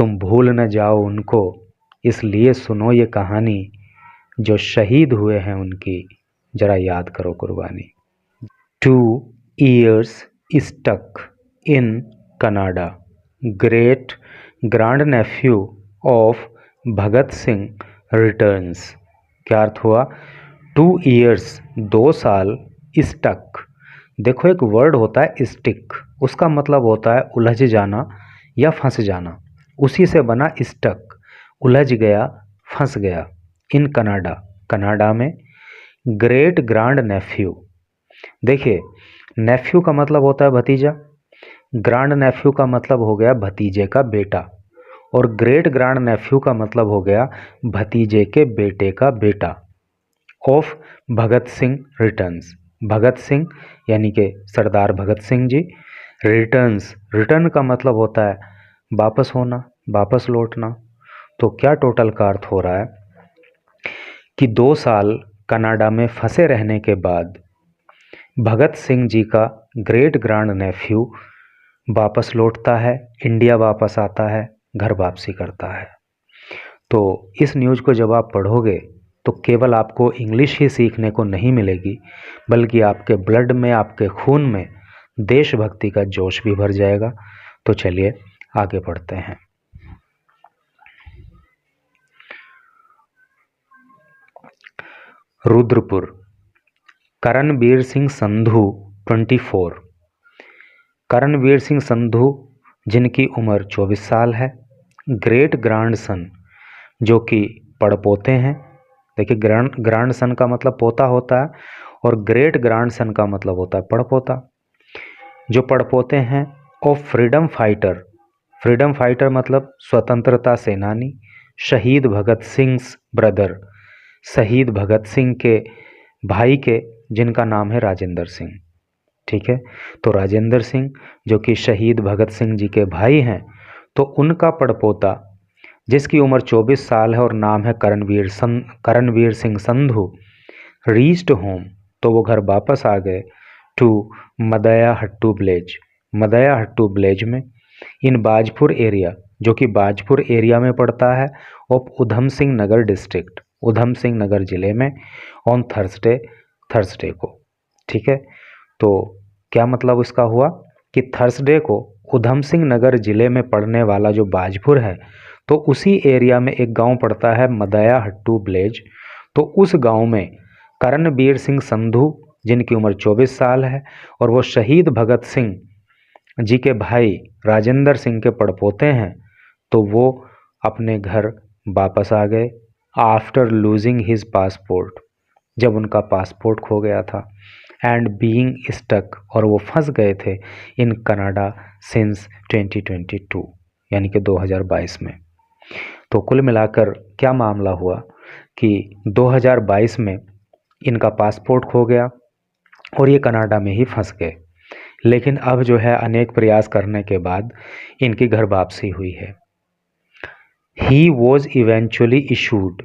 तुम भूल न जाओ उनको, इसलिए सुनो ये कहानी, जो शहीद हुए हैं उनकी जरा याद करो कुर्बानी। 2 years stuck in Canada, great grandnephew of Bhagat Singh returns. क्या अर्थ हुआ? 2 years 2 साल, स्टक, देखो एक वर्ड होता है स्टिक, उसका मतलब होता है उलझ जाना या फंस जाना, उसी से बना स्टक, उलझ गया, फंस गया। इन कनाडा, कनाडा में। ग्रेट ग्रांड नेफ्यू, देखिए नेफ्यू का मतलब होता है भतीजा, ग्रांड नेफ्यू का मतलब हो गया भतीजे का बेटा, और ग्रेट ग्रांड नेफ्यू का मतलब हो गया भतीजे के बेटे का बेटा। ऑफ भगत सिंह रिटर्न्स, भगत सिंह यानी कि सरदार भगत सिंह जी। रिटर्न्स, रिटर्न का मतलब होता है वापस होना, वापस लौटना। तो क्या टोटल का अर्थ हो रहा है कि 2 साल कनाडा में फंसे रहने के बाद भगत सिंह जी का ग्रेट ग्रांड नेफ्यू वापस लौटता है, इंडिया वापस आता है, घर वापसी करता है। तो इस न्यूज़ को जब आप पढ़ोगे तो केवल आपको इंग्लिश ही सीखने को नहीं मिलेगी, बल्कि आपके ब्लड में, आपके खून में देशभक्ति का जोश भी भर जाएगा। तो चलिए आगे बढ़ते हैं। रुद्रपुर, करणवीर सिंह संधू 24। करणवीर सिंह संधू जिनकी उम्र 24 साल है, ग्रेट ग्रांड सन जो कि पड़पोते हैं। देखिए ग्रांड सन का मतलब पोता होता है, और ग्रेट ग्रांड सन का मतलब होता है पड़पोता, जो पड़पोते हैं। Of freedom fighter, freedom fighter मतलब स्वतंत्रता सेनानी, शहीद भगत सिंह ब्रदर, शहीद भगत सिंह के भाई के, जिनका नाम है राजेंद्र सिंह। ठीक है, तो राजेंद्र सिंह जो कि शहीद भगत सिंह जी के भाई हैं, तो उनका पड़पोता जिसकी उम्र 24 साल है और नाम है करणवीर सिंह संधू, रीच्ड होम, तो वो घर वापस आ गए। टू मदयाहट्टू विलेज, मदयाहट्टू विलेज में, इन बाजपुर एरिया, जो कि बाजपुर एरिया में पड़ता है, ऑफ उधम सिंह नगर डिस्ट्रिक्ट, उधम सिंह नगर जिले में, ऑन थर्सडे, थर्सडे को। ठीक है, तो क्या मतलब इसका हुआ कि थर्सडे को उधम सिंह नगर जिले में पड़ने वाला जो बाजपुर है, तो उसी एरिया में एक गांव पड़ता है मदयाहट्टू विलेज। तो उस गांव में करणवीर सिंह संधू जिनकी उम्र 24 साल है और वो शहीद भगत सिंह जी के भाई राजेंद्र सिंह के पड़पोते हैं, तो वो अपने घर वापस आ गए आफ्टर लूजिंग हिज पासपोर्ट, जब उनका पासपोर्ट खो गया था, एंड बीइंग स्टक, और वो फंस गए थे इन कनाडा सिंस 2022 यानी कि 2022 में। तो कुल मिलाकर क्या मामला हुआ कि 2022 में इनका पासपोर्ट खो गया और ये कनाडा में ही फंस गए, लेकिन अब जो है अनेक प्रयास करने के बाद इनकी घर वापसी हुई है। He was eventually issued,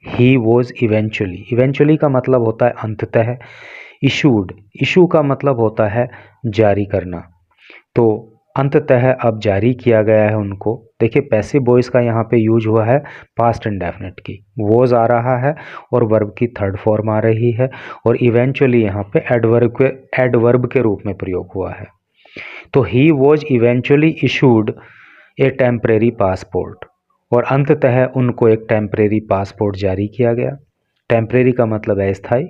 he was eventually, eventually का मतलब होता है अंततः, इशूड, इशू का मतलब होता है जारी करना, तो अंततः अब जारी किया गया है उनको। देखिए पैसिव वॉइस का यहाँ पे यूज हुआ है पास्ट इंडेफिनिट की, वॉज आ रहा है और वर्ब की थर्ड फॉर्म आ रही है, और इवेंचुअली यहाँ पे एडवर्ब के रूप में प्रयोग हुआ है। तो he was eventually issued A temporary passport, और अंततः उनको एक टेम्परेरी पासपोर्ट जारी किया गया। टेम्परेरी का मतलब है स्थायी।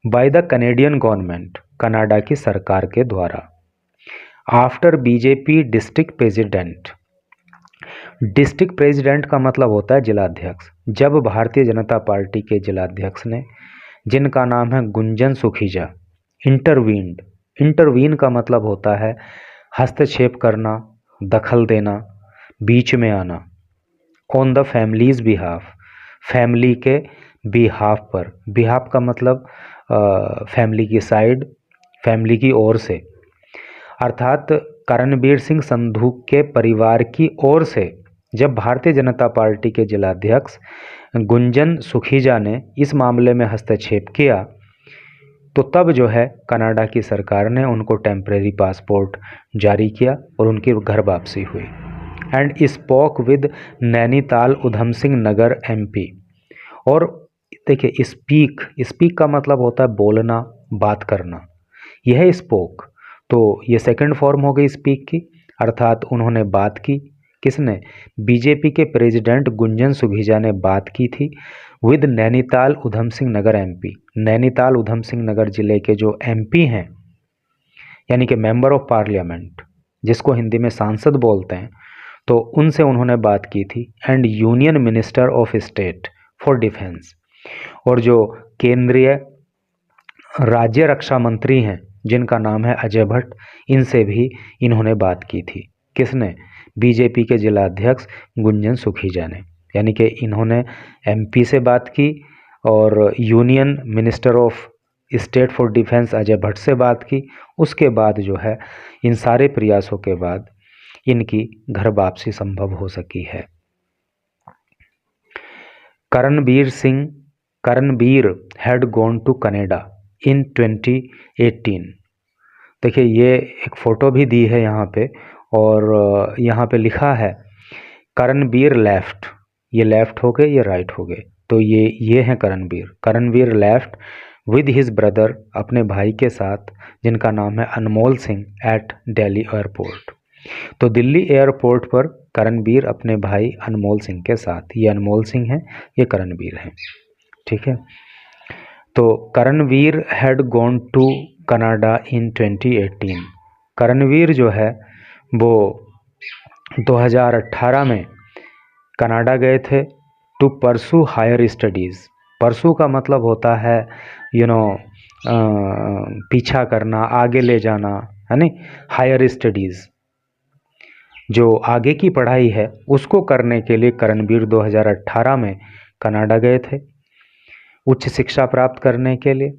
By the Canadian government, Canada की सरकार के द्वारा। After BJP district president, district president का मतलब होता है जिलाध्यक्ष, जब भारतीय जनता पार्टी के जिलाध्यक्ष ने, जिनका नाम है गुंजन सुखीजा, इंटरवीन्ड, इंटरवीन का मतलब होता है हस्तक्षेप करना, दखल देना, बीच में आना। On the families behalf, family के बिहाफ पर, बिहाफ का मतलब फैमिली की साइड, फैमिली की ओर से, अर्थात करणवीर सिंह संधू के परिवार की ओर से जब भारतीय जनता पार्टी के जिलाध्यक्ष गुंजन सुखीजा ने इस मामले में हस्तक्षेप किया, तो तब जो है कनाडा की सरकार ने उनको टेम्परेरी पासपोर्ट जारी किया और उनकी घर वापसी हुई। And spoke with Nainital Udham Singh Nagar MP। और देखिए स्पीक का मतलब होता है बोलना, बात करना, यह स्पोक। तो ये सेकंड फॉर्म हो गई स्पीक की, अर्थात उन्होंने बात की। किसने? बीजेपी के प्रेसिडेंट गुंजन सुखीजा ने बात की थी विद नैनीताल उधम सिंह नगर MP। नैनीताल उधम सिंह नगर जिले के जो MP हैं, यानी कि मेंबर ऑफ पार्लियामेंट, जिसको हिंदी में सांसद बोलते हैं, तो उनसे उन्होंने बात की थी। And union minister of state for defence, और जो केंद्रीय राज्य रक्षा मंत्री हैं जिनका नाम है अजय भट्ट, इनसे भी इन्होंने बात की थी। किसने? बीजेपी के जिला अध्यक्ष गुंजन सुखीजा ने। यानी कि इन्होंने MP से बात की और union minister of state for defence Ajay Bhatt से बात की। उसके बाद जो है इन सारे प्रयासों के बाद इनकी घर वापसी संभव हो सकी है। Karanbir had gone to Canada in 2018। देखिए ये एक फ़ोटो भी दी है यहाँ पे, और यहाँ पे लिखा है करणबीर लेफ्ट। ये लेफ्ट हो गए, ये राइट हो गए, तो ये हैं Karanbir left with his brother, अपने भाई के साथ जिनका नाम है अनमोल सिंह, एट दिल्ली एयरपोर्ट। तो दिल्ली एयरपोर्ट पर करणबीर अपने भाई अनमोल सिंह के साथ, ये अनमोल सिंह हैं, ये करणबीर हैं, ठीक है। तो Karanbir had gone to Canada in 2018। Karanbir जो है वो 2018 में कनाडा गए थे to pursue higher studies. Pursue का मतलब होता है पीछा करना, आगे ले जाना, है नहीं। हायर स्टडीज़, जो आगे की पढ़ाई है उसको करने के लिए करणबीर 2018 में कनाडा गए थे, उच्च शिक्षा प्राप्त करने के लिए।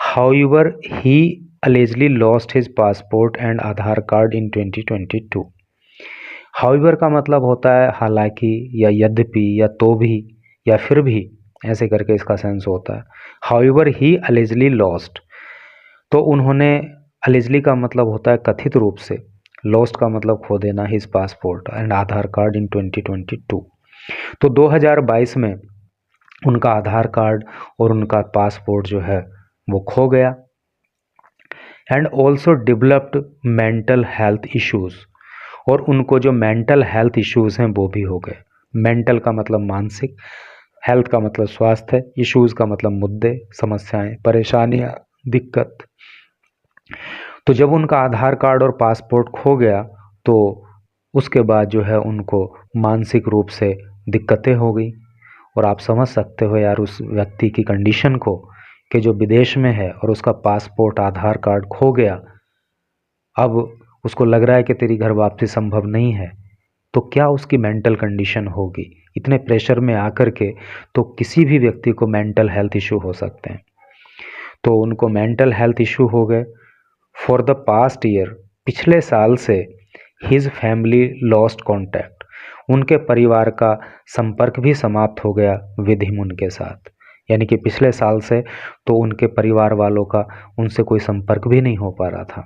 However he allegedly lost his passport and Aadhaar card in 2022। However का मतलब होता है हालांकि, या यद्यपि, या तो भी, या फिर भी, ऐसे करके इसका सेंस होता है। हाउएवर ही allegedly lost, तो उन्होंने, allegedly का मतलब होता है कथित रूप से, lost का मतलब खो देना, his passport and Aadhaar card in 2022। तो 2022 में उनका आधार कार्ड और उनका पासपोर्ट जो है वो खो गया। And also developed mental health issues, और उनको जो मेंटल हेल्थ इश्यूज़ हैं वो भी हो गए। मेंटल का मतलब मानसिक, हेल्थ का मतलब स्वास्थ्य, इश्यूज़ का मतलब मुद्दे, समस्याएं, परेशानियां, दिक्कत। तो जब उनका आधार कार्ड और पासपोर्ट खो गया तो उसके बाद जो है उनको मानसिक रूप से दिक्कतें हो गई। और आप समझ सकते हो यार उस व्यक्ति की कंडीशन को, कि जो विदेश में है और उसका पासपोर्ट, आधार कार्ड खो गया, अब उसको लग रहा है कि तेरी घर वापसी संभव नहीं है, तो क्या उसकी मेंटल कंडीशन होगी। इतने प्रेशर में आकर के तो किसी भी व्यक्ति को मेंटल हेल्थ इशू हो सकते हैं। तो उनको मेंटल हेल्थ इशू हो गए। फॉर द पास्ट ईयर, पिछले साल से हिज फैमिली लॉस्ट कॉन्टैक्ट, उनके परिवार का संपर्क भी समाप्त हो गया विद हिम, उनके साथ। यानी कि पिछले साल से तो उनके परिवार वालों का उनसे कोई संपर्क भी नहीं हो पा रहा था।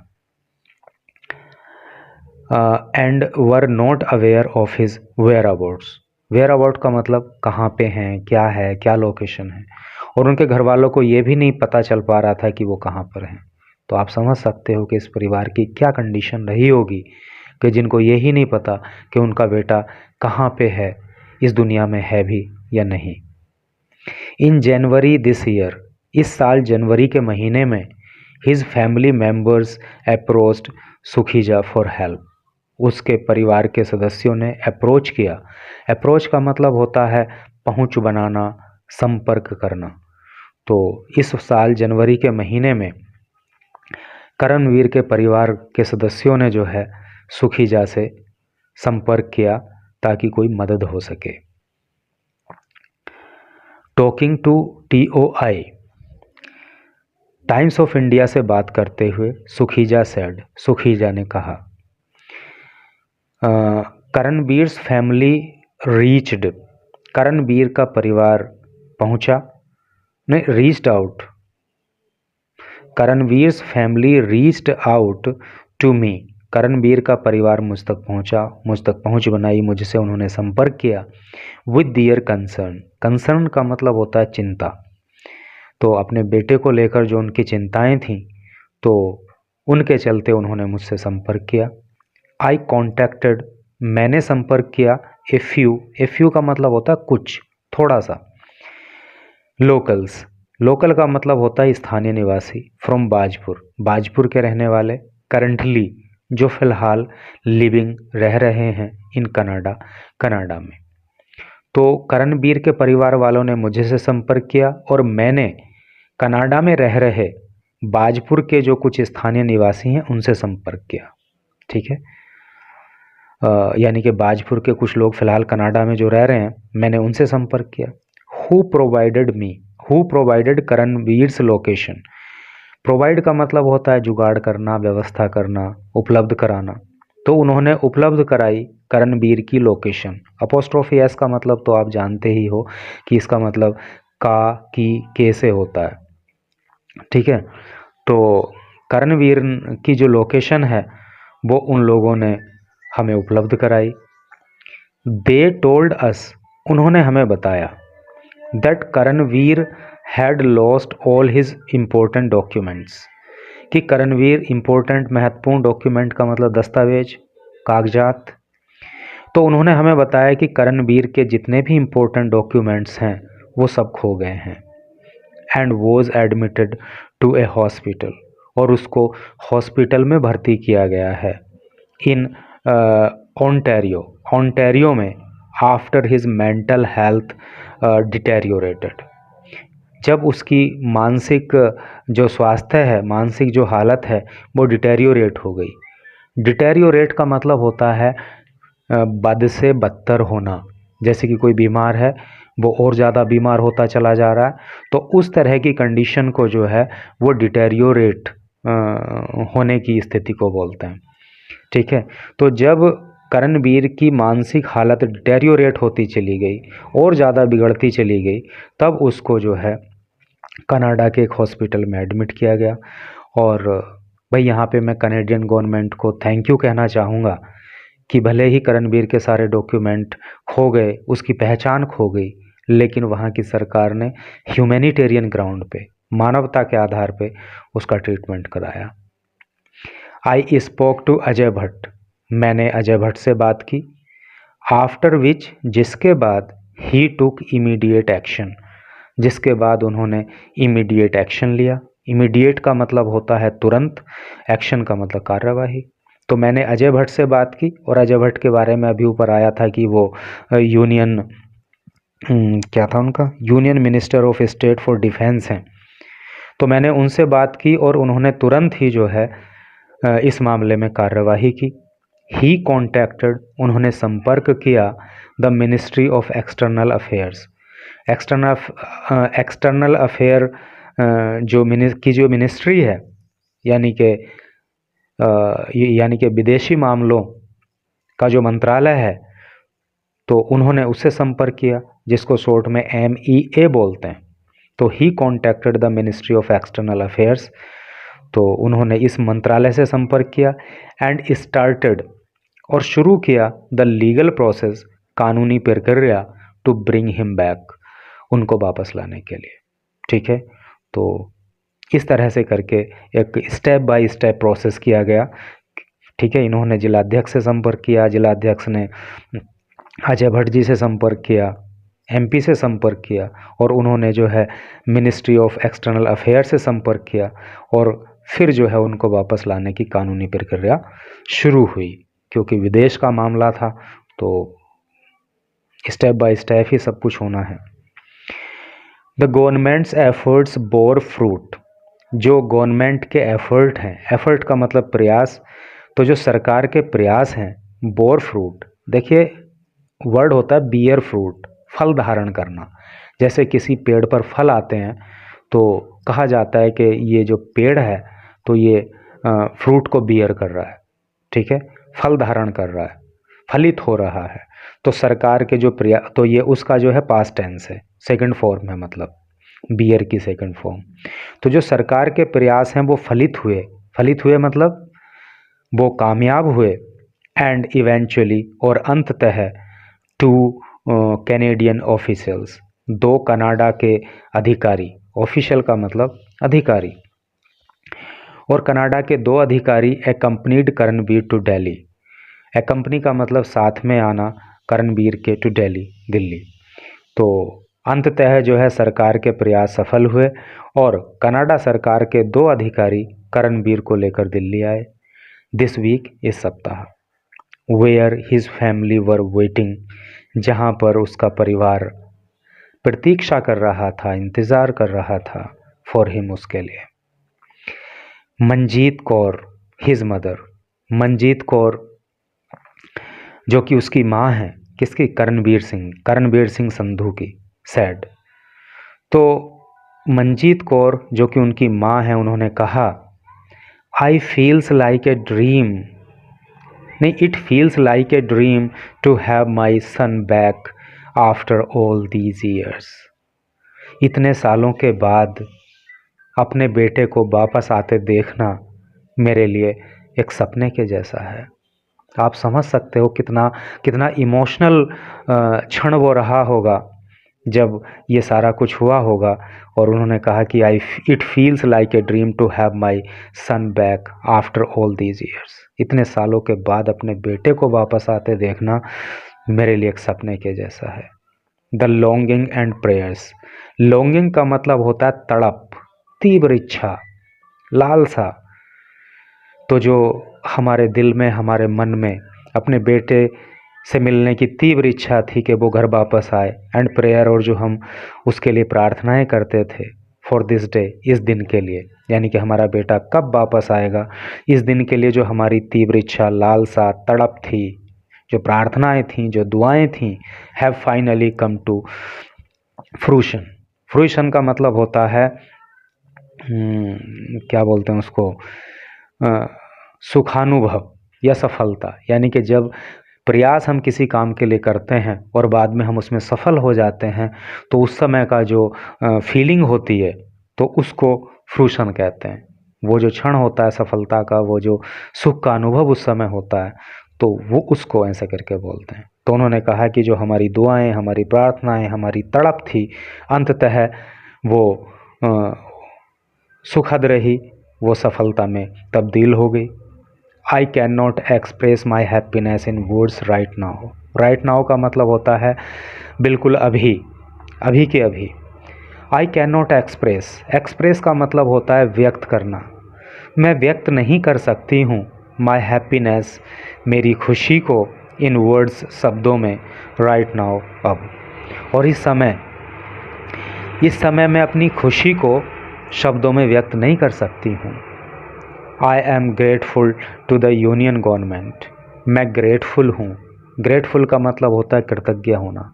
And were not aware of his whereabouts. Where about का मतलब कहाँ पे हैं, क्या है, क्या लोकेशन है, और उनके घर वालों को ये भी नहीं पता चल पा रहा था कि वो कहाँ पर हैं। तो आप समझ सकते हो कि इस परिवार की क्या कंडीशन रही होगी, कि जिनको ये ही नहीं पता कि उनका बेटा कहाँ पे है, इस दुनिया में है भी या नहीं। इन जनवरी दिस ईयर, इस साल जनवरी के महीने में, his family members approached Sukhija for help, उसके परिवार के सदस्यों ने अप्रोच किया। अप्रोच का मतलब होता है पहुंच बनाना, संपर्क करना। तो इस साल जनवरी के महीने में करणवीर के परिवार के सदस्यों ने जो है सुखीजा से संपर्क किया ताकि कोई मदद हो सके। Talking to TOI, Times of India से बात करते हुए सुखीजा सेड, सुखीजा ने कहा, करणबीर्स फैमिली रीच्ड, करणबीर का परिवार पहुंचा, नहीं, reached out, Karanbir's family reached out to me, Karanvir का परिवार मुझ तक पहुंचा, मुझ तक पहुंच बनाई, मुझसे उन्होंने संपर्क किया। विद दियर कंसर्न, कंसर्न का मतलब होता है चिंता। तो अपने बेटे को लेकर जो उनकी चिंताएं थीं, तो उनके चलते उन्होंने मुझसे संपर्क किया। आई कॉन्टैक्टेड, मैंने संपर्क किया। ए फ्यू का मतलब होता है कुछ, थोड़ा सा। लोकल्स, लोकल का मतलब होता है स्थानीय निवासी। फ्रॉम बाजपुर, बाजपुर के रहने वाले। करंटली, जो फिलहाल लिविंग, रह रहे हैं इन कनाडा, कनाडा में। तो करणवीर के परिवार वालों ने मुझे से संपर्क किया और मैंने कनाडा में रह रहे बाजपुर के जो कुछ स्थानीय निवासी हैं उनसे संपर्क किया। ठीक है, यानी कि बाजपुर के कुछ लोग फिलहाल कनाडा में जो रह रहे हैं, मैंने उनसे संपर्क किया। Who provided me, who provided Karanvir's location. Provide का मतलब होता है जुगाड़ करना, व्यवस्था करना, उपलब्ध कराना। तो उन्होंने उपलब्ध कराई करणवीर की लोकेशन। अपोस्ट्रोफी एस का मतलब तो आप जानते ही हो कि इसका मतलब का, की, के से होता है। ठीक है, तो करणवीर की जो लोकेशन है वो उन लोगों ने हमें उपलब्ध कराई। दे टोल्ड अस, उन्होंने हमें बताया, that Karanveer had lost all his important documents, कि करणवीर इम्पोर्टेंट, महत्वपूर्ण डॉक्यूमेंट का मतलब दस्तावेज, कागजात। तो उन्होंने हमें बताया कि करणवीर के जितने भी इम्पोर्टेंट डॉक्यूमेंट्स हैं वो सब खो गए हैं। And was admitted to a hospital, और उसको हॉस्पिटल में भर्ती किया गया है। इन ओंटारियो, ओंटारियो में, after his mental health deteriorated, जब उसकी मानसिक जो स्वास्थ्य है, मानसिक जो हालत है वो डिटेरियोरेट हो गई। डिटेरियोरेट का मतलब होता है बद से बदतर होना। जैसे कि कोई बीमार है, वो और ज़्यादा बीमार होता चला जा रहा है, तो उस तरह की कंडीशन को जो है वो डिटेरियोरेट होने की स्थिति को बोलते हैं। ठीक है, तो जब करणवीर की मानसिक हालत डिटेरियोरेट होती चली गई और ज़्यादा बिगड़ती चली गई, तब उसको जो है कनाडा के एक हॉस्पिटल में एडमिट किया गया। और भाई यहाँ पे मैं कनेडियन गवर्नमेंट को थैंक यू कहना चाहूँगा कि भले ही करणवीर के सारे डॉक्यूमेंट खो गए, उसकी पहचान खो गई, लेकिन वहाँ की सरकार ने ह्यूमैनिटेरियन ग्राउंड पे, मानवता के आधार पे उसका ट्रीटमेंट कराया। I spoke to Ajay Bhatt, मैंने अजय भट्ट से बात की। आफ्टर विच, जिसके बाद, ही टुक इमीडिएट एक्शन, जिसके बाद उन्होंने इमीडिएट एक्शन लिया। इमीडिएट का मतलब होता है तुरंत, एक्शन का मतलब कार्यवाही। तो मैंने अजय भट्ट से बात की, और अजय भट्ट के बारे में अभी ऊपर आया था कि वो यूनियन, क्या था उनका, union minister of state for defence हैं। तो मैंने उनसे बात की और उन्होंने तुरंत ही जो है इस मामले में कार्यवाही की। ही कॉन्टैक्टेड, उन्होंने संपर्क किया the ministry of external affairs. External affair जो मिनिस्ट्री है, यानी कि विदेशी मामलों का जो मंत्रालय है, तो उन्होंने उससे संपर्क किया, जिसको शॉर्ट में MEA बोलते हैं। तो he contacted the ministry of external affairs, तो उन्होंने इस मंत्रालय से संपर्क किया। एंड स्टार्टेड, और शुरू किया, द लीगल प्रोसेस, कानूनी प्रक्रिया, टू ब्रिंग हिम बैक, उनको वापस लाने के लिए। ठीक है, तो इस तरह से करके एक स्टेप बाय स्टेप प्रोसेस किया गया। ठीक है, इन्होंने जिलाध्यक्ष से संपर्क किया, जिलाध्यक्ष ने अजय भट्ट जी से संपर्क किया, MP से संपर्क किया, और उन्होंने जो है मिनिस्ट्री ऑफ एक्सटर्नल अफेयर से संपर्क किया, और फिर जो है उनको वापस लाने की कानूनी प्रक्रिया शुरू हुई। क्योंकि विदेश का मामला था, तो स्टेप बाय स्टेप ही सब कुछ होना है। The governments efforts bore fruit, जो गवर्नमेंट के एफर्ट हैं, एफर्ट का मतलब प्रयास, तो जो सरकार के प्रयास हैं, बोर फ्रूट, देखिए वर्ड होता है बियर फ्रूट, फल धारण करना। जैसे किसी पेड़ पर फल आते हैं तो कहा जाता है कि ये जो पेड़ है तो ये फ्रूट को बियर कर रहा है। ठीक है, फल धारण कर रहा है, फलित हो रहा है। तो सरकार के जो प्रयास, तो ये उसका जो है पास्ट टेंस है, सेकंड फॉर्म है, मतलब बियर की सेकंड फॉर्म। तो जो सरकार के प्रयास हैं वो फलित हुए, फलित हुए मतलब वो कामयाब हुए, एंड इवेंचुअली और अंततः टू कैनेडियन ऑफिशियल्स, 2 कनाडा के अधिकारी, ऑफिशियल का मतलब अधिकारी, और कनाडा के 2 अधिकारी एकम्पनीड करणवीर टू दिल्ली। एकम्पनी का मतलब साथ में आना करणवीर के टू दिल्ली, दिल्ली। तो अंततः जो है सरकार के प्रयास सफल हुए और कनाडा सरकार के 2 अधिकारी करणवीर को लेकर दिल्ली आए। दिस वीक, इस सप्ताह, where his family were waiting, जहाँ पर उसका परिवार प्रतीक्षा कर रहा था, इंतज़ार कर रहा था फॉर हिम, उसके लिए। मंजीत कौर, हिज मदर, मंजीत कौर जो कि उसकी माँ है, किसकी? करणवीर सिंह संधू की, सैड। तो मंजीत कौर जो कि उनकी माँ है, उन्होंने कहा, I feels like a dream, नहीं, it feels like a dream to have my son back after all these years. इतने सालों के बाद अपने बेटे को वापस आते देखना मेरे लिए एक सपने के जैसा है। आप समझ सकते हो कितना इमोशनल क्षण वो रहा होगा जब ये सारा कुछ हुआ होगा। और उन्होंने कहा कि it feels like a dream to have my son back after all these years. इतने सालों के बाद अपने बेटे को वापस आते देखना मेरे लिए एक सपने के जैसा है। The longing and prayers, longing का मतलब होता है तड़प, तीव्र इच्छा, लालसा। तो जो हमारे दिल में, हमारे मन में अपने बेटे से मिलने की तीव्र इच्छा थी कि वो घर वापस आए, एंड प्रेयर, और जो हम उसके लिए प्रार्थनाएं करते थे, फॉर दिस डे, इस दिन के लिए, यानी कि हमारा बेटा कब वापस आएगा, इस दिन के लिए जो हमारी तीव्र इच्छा, लालसा, तड़प थी, जो प्रार्थनाएं थीं, जो दुआएं थीं, have finally come to fruition. Fruition का मतलब होता है क्या बोलते हैं उसको, सुखानुभव या सफलता। यानी कि जब प्रयास हम किसी काम के लिए करते हैं और बाद में हम उसमें सफल हो जाते हैं, तो उस समय का जो फीलिंग होती है, तो उसको फ्रूशन कहते हैं। वो जो क्षण होता है सफलता का, वो जो सुख का अनुभव उस समय होता है, तो वो उसको ऐसे करके बोलते हैं। तो उन्होंने कहा कि जो हमारी दुआएं, हमारी प्रार्थनाएं, हमारी तड़प थी, अंततः वो सुखद रही, वो सफलता में तब्दील हो गई। I can not express my happiness in words right now. Right now का मतलब होता है बिल्कुल अभी, अभी के अभी। I can not express, express का मतलब होता है व्यक्त करना। मैं व्यक्त नहीं कर सकती हूँ माई हैप्पीनेस, मेरी खुशी को, इन वर्ड्स, शब्दों में, राइट नाउ, अब। और इस समय मैं अपनी खुशी को शब्दों में व्यक्त नहीं कर सकती हूँ। I am grateful to the union government, मैं ग्रेटफुल हूँ। ग्रेटफुल का मतलब होता है कृतज्ञ होना।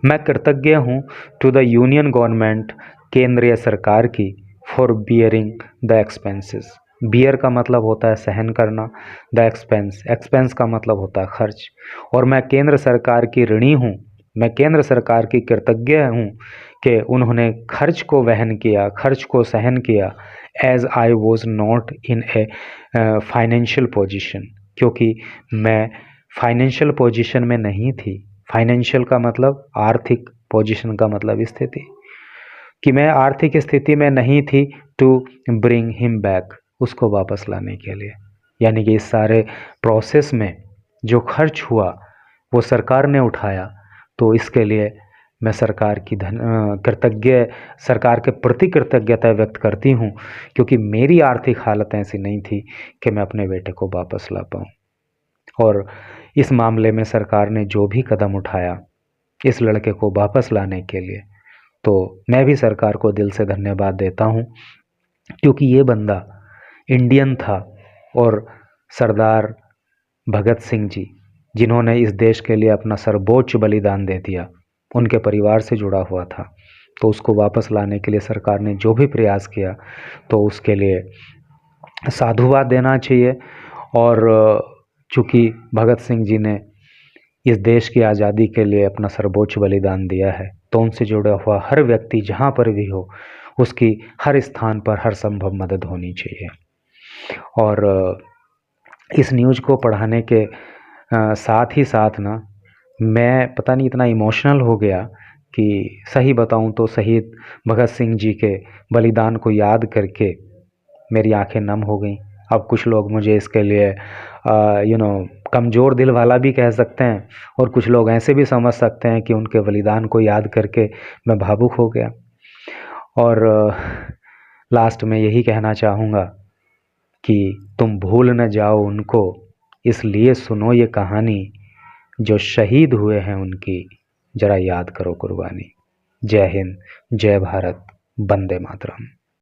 मैं कृतज्ञ हूँ टू द यूनियन गवर्नमेंट, केंद्रीय सरकार की, for bearing the expenses. Bear का मतलब होता है सहन करना, द एक्सपेंस, एक्सपेंस का मतलब होता है खर्च। और मैं केंद्र सरकार की ऋणी हूँ, मैं केंद्र सरकार की कृतज्ञ हूँ कि उन्होंने खर्च को वहन किया, खर्च को सहन किया, as I was not in a financial position, क्योंकि मैं फाइनेंशियल पोजिशन में नहीं थी। फाइनेंशियल का मतलब आर्थिक, पोजिशन का मतलब स्थिति, कि मैं आर्थिक स्थिति में नहीं थी टू ब्रिंग हिम बैक, उसको वापस लाने के लिए। यानी कि इस सारे प्रोसेस में जो खर्च हुआ वो सरकार ने उठाया, तो इसके लिए मैं सरकार की सरकार के प्रति कृतज्ञता व्यक्त करती हूँ, क्योंकि मेरी आर्थिक हालत ऐसी नहीं थी कि मैं अपने बेटे को वापस ला पाऊँ। और इस मामले में सरकार ने जो भी कदम उठाया इस लड़के को वापस लाने के लिए, तो मैं भी सरकार को दिल से धन्यवाद देता हूँ, क्योंकि ये बंदा इंडियन था और सरदार भगत सिंह जी, जिन्होंने इस देश के लिए अपना सर्वोच्च बलिदान दे दिया, उनके परिवार से जुड़ा हुआ था। तो उसको वापस लाने के लिए सरकार ने जो भी प्रयास किया, तो उसके लिए साधुवाद देना चाहिए। और चूँकि भगत सिंह जी ने इस देश की आज़ादी के लिए अपना सर्वोच्च बलिदान दिया है, तो उनसे जुड़ा हुआ हर व्यक्ति जहाँ पर भी हो, उसकी हर स्थान पर हर संभव मदद होनी चाहिए। और इस न्यूज़ को पढ़ाने के साथ ही साथ ना मैं पता नहीं इतना इमोशनल हो गया कि सही बताऊं तो शहीद भगत सिंह जी के बलिदान को याद करके मेरी आंखें नम हो गईं। अब कुछ लोग मुझे इसके लिए कमज़ोर दिल वाला भी कह सकते हैं, और कुछ लोग ऐसे भी समझ सकते हैं कि उनके बलिदान को याद करके मैं भावुक हो गया। और लास्ट में यही कहना चाहूँगा कि तुम भूल न जाओ उनको, इसलिए सुनो ये कहानी, जो शहीद हुए हैं उनकी जरा याद करो कुर्बानी। जय हिंद, जय भारत, वंदे मातरम।